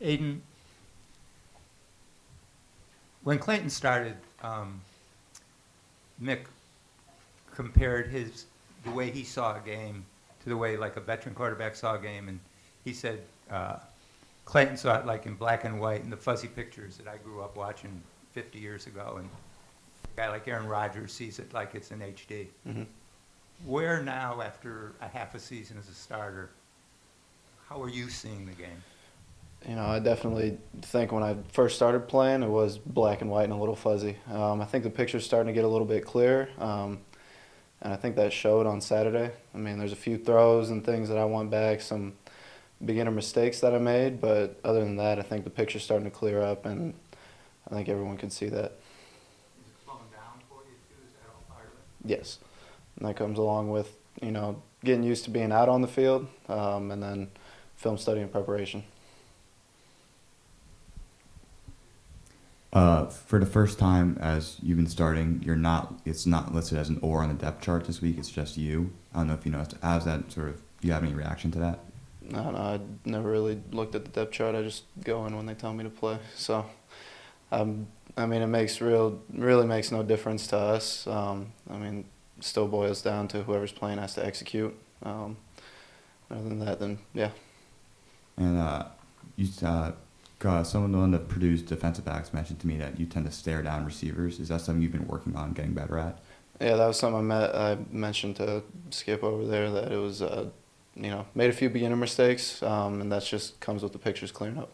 Aiden, when Clayton started, Mick compared the way he saw a game to the way like a veteran quarterback saw a game, and he said Clayton saw it like in black and white and the fuzzy pictures that I grew up watching 50 years ago, and a guy like Aaron Rodgers sees it like it's in HD. Mm-hmm. Where now, after a half a season as a starter, how are you seeing the game? I definitely think when I first started playing, it was black and white and a little fuzzy. I think the picture's starting to get a little bit clearer, and I think that showed on Saturday. I mean, there's a few throws and things that I want back, some beginner mistakes that I made, but other than that, I think the picture's starting to clear up, and I think everyone can see that. Is it slowing down for you too? Is that all part of it? Yes, and that comes along with, getting used to being out on the field, and then film study and preparation. For the first time as you've been starting, it's not listed as an or on the depth chart this week, it's just you. I don't know if you noticed. How's that do you have any reaction to that? No, I never really looked at the depth chart. I just go in when they tell me to play. So, I mean, it really makes no difference to us. It still boils down to whoever's playing has to execute. Other than that, then, yeah. And someone on the Purdue's defensive backs mentioned to me that you tend to stare down receivers. Is that something you've been working on getting better at? Yeah, that was something I mentioned to Skip over there, that it was, made a few beginner mistakes, and that just comes with the pictures clearing up.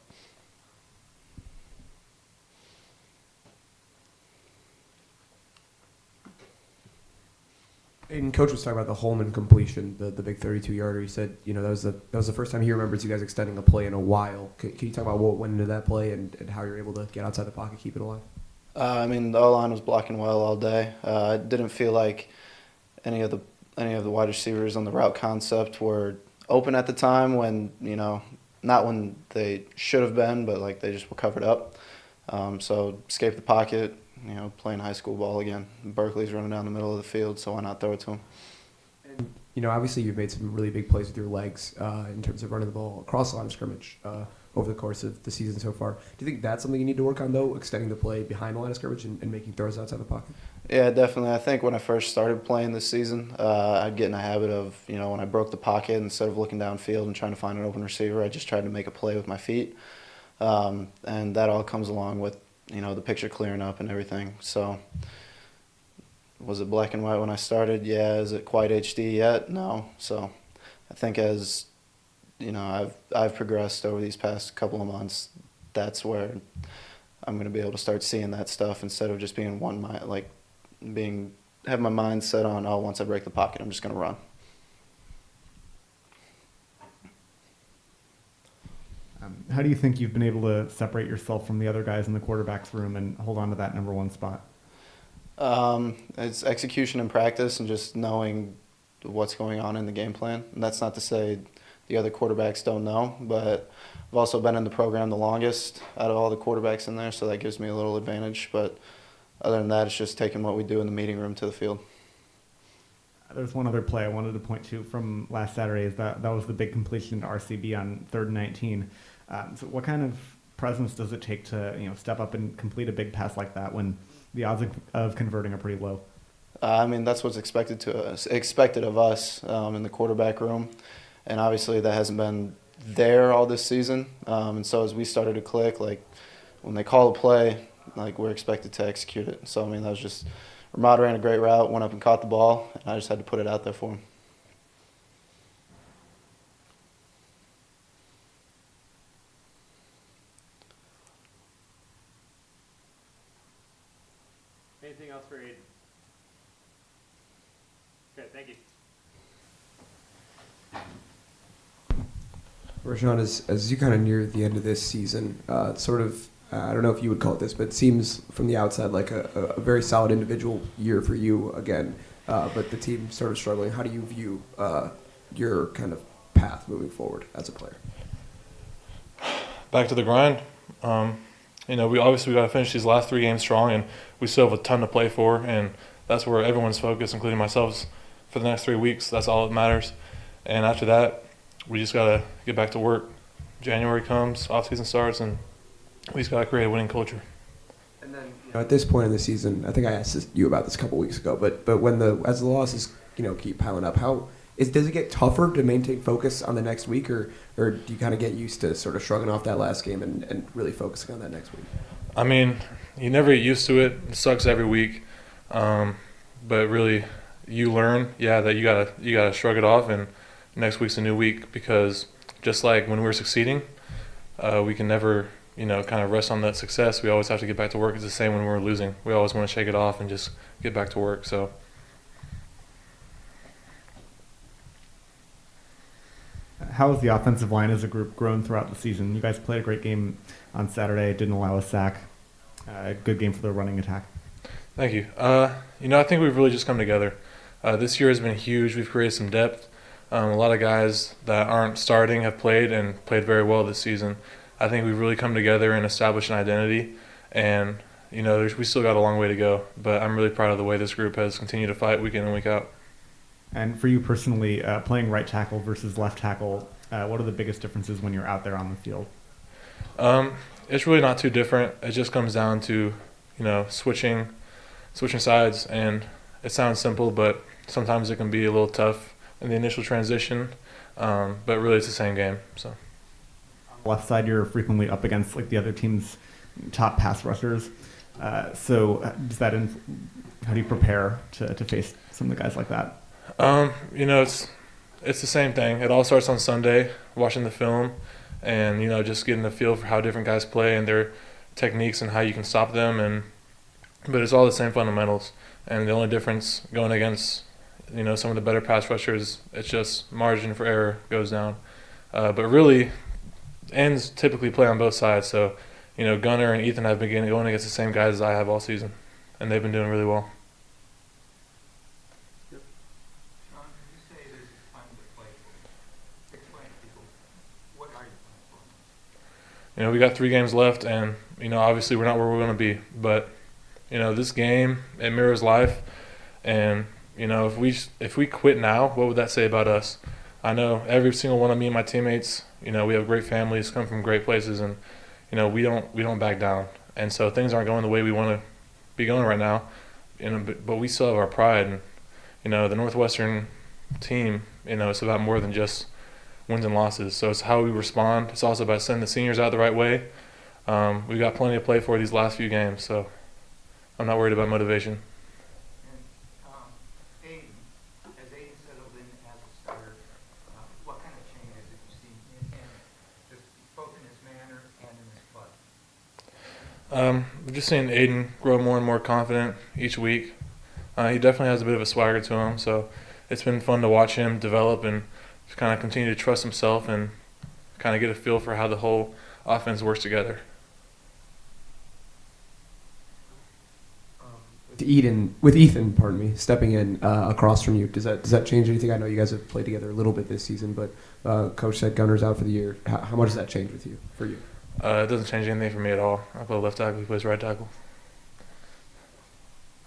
And Coach was talking about the Holman completion, the big 32-yarder. He said, that was the first time he remembers you guys extending a play in a while. Can you talk about what went into that play and how you're able to get outside the pocket, keep it alive? The O-line was blocking well all day. I didn't feel like any of the wide receivers on the route concept were open at the time when, not when they should have been, but like they just were covered up. So escaped the pocket, playing high school ball again. Berkeley's running down the middle of the field, so why not throw it to him? And, obviously you've made some really big plays with your legs in terms of running the ball across the line of scrimmage over the course of the season so far. Do you think that's something you need to work on, though, extending the play behind the line of scrimmage and making throws outside the pocket? Yeah, definitely. I think when I first started playing this season, I'd get in a habit of, when I broke the pocket, instead of looking downfield and trying to find an open receiver, I just tried to make a play with my feet. And that all comes along with, the picture clearing up and everything. So was it black and white when I started? Yeah. Is it quite HD yet? No. So I think as, I've progressed over these past couple of months, that's where I'm going to be able to start seeing that stuff instead of just being have my mind set on, once I break the pocket, I'm just going to run. How do you think you've been able to separate yourself from the other guys in the quarterback's room and hold on to that number one spot? It's execution and practice and just knowing what's going on in the game plan. And that's not to say the other quarterbacks don't know, but I've also been in the program the longest out of all the quarterbacks in there, so that gives me a little advantage. But other than that, it's just taking what we do in the meeting room to the field. There's one other play I wanted to point to from last Saturday. Is that was the big completion to RCB on 3rd and 19. So what kind of presence does it take to step up and complete a big pass like that when the odds of converting are pretty low? That's what's expected of us in the quarterback room, and obviously that hasn't been there all this season. And so as we started to click, like when they call a play, like we're expected to execute it. So that was just Ramad ran a great route, went up and caught the ball, and I just had to put it out there for him. Anything else for Aiden? Okay, thank you. Rashawn, as you kind of near the end of this season, I don't know if you would call it this, but it seems from the outside like a very solid individual year for you again, but the team sort of struggling. How do you view your kind of path moving forward as a player? Back to the grind. We got to finish these last 3 games strong, and we still have a ton to play for, and that's where everyone's focused, including myself, for the next 3 weeks. That's all that matters. And after that, we just got to get back to work, January comes, off season starts, and we just got to create a winning culture. And then, at this point in the season, I think I asked you about this a couple weeks ago, but when as the losses keep piling up, does it get tougher to maintain focus on the next week, or do you kind of get used to sort of shrugging off that last game and really focusing on that next week? I mean, you never get used to it. It sucks every week, but really, you learn, that you gotta shrug it off, and next week's a new week, because just like when we're succeeding, we can never kind of rest on that success. We always have to get back to work. It's the same when we're losing. We always want to shake it off and just get back to work. So. How has the offensive line as a group grown throughout the season? You guys played a great game on Saturday. Didn't allow a sack. Good game for the running attack. Thank you. I think we've really just come together. This year has been huge. We've created some depth. A lot of guys that aren't starting have played and played very well this season. I think we've really come together and established an identity. And, we still got a long way to go. But I'm really proud of the way this group has continued to fight week in and week out. And for you personally, playing right tackle versus left tackle, what are the biggest differences when you're out there on the field? It's really not too different. It just comes down to, switching sides. And it sounds simple, but sometimes it can be a little tough in the initial transition. But really, it's the same game. So. On the left side, you're frequently up against the other team's top pass rushers. So does that how do you prepare to face some of the guys like that? It's the same thing. It all starts on Sunday, watching the film, and just getting a feel for how different guys play and their techniques and how you can stop them. But it's all the same fundamentals. And the only difference going against some of the better pass rushers, it's just margin for error goes down. But really, ends typically play on both sides. So Gunnar and Ethan have been going against the same guys as I have all season, and they've been doing really well. We got 3 games left, and obviously we're not where we're going to be. But this game, it mirrors life, and if we quit now, what would that say about us? I know every single one of me and my teammates, we have great families, come from great places, and we don't back down. And so things aren't going the way we want to be going right now, but we still have our pride. And the Northwestern team, it's about more than just wins and losses. So it's how we respond. It's also about sending the seniors out the right way. We've got plenty to play for these last few games, so I'm not worried about motivation. And as Aiden settled in as a starter, what kind of changes have you seen in him, just both in his manner and in his play? We're just seeing Aiden grow more and more confident each week. He definitely has a bit of a swagger to him, so it's been fun to watch him develop and just kind of continue to trust himself and kind of get a feel for how the whole offense works together. With Ethan, stepping in across from you, does that change anything? I know you guys have played together a little bit this season, but Coach said Gunner's out for the year. How much does that change for you? It doesn't change anything for me at all. I play left tackle, he plays right tackle.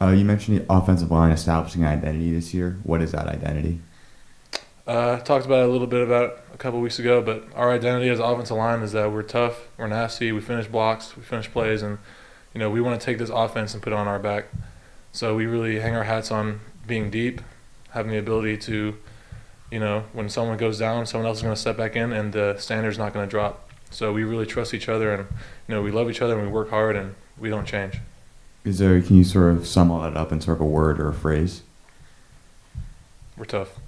You mentioned the offensive line establishing an identity this year. What is that identity? Talked about it a little bit about a couple weeks ago, but our identity as offensive line is that we're tough, we're nasty, we finish blocks, we finish plays, and we want to take this offense and put it on our back. So we really hang our hats on being deep, having the ability to, when someone goes down, someone else is going to step back in, and the standard's not going to drop. So we really trust each other, and we love each other, and we work hard, and we don't change. Can you sort of sum all that up in sort of a word or a phrase? We're tough.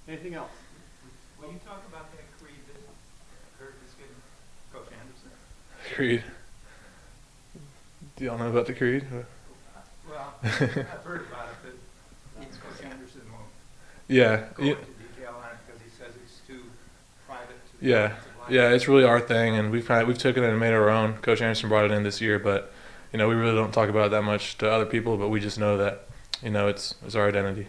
Anything else? Will you talk about that creed that Kurt is giving Coach Anderson? Creed. Do y'all know about the creed? Well, I've heard about it, but Coach Anderson won't Yeah. go into detail on it because he says it's too private. Yeah, it's really our thing, and we've taken it and made it our own. Coach Anderson brought it in this year, but we really don't talk about it that much to other people, but we just know that it's our identity.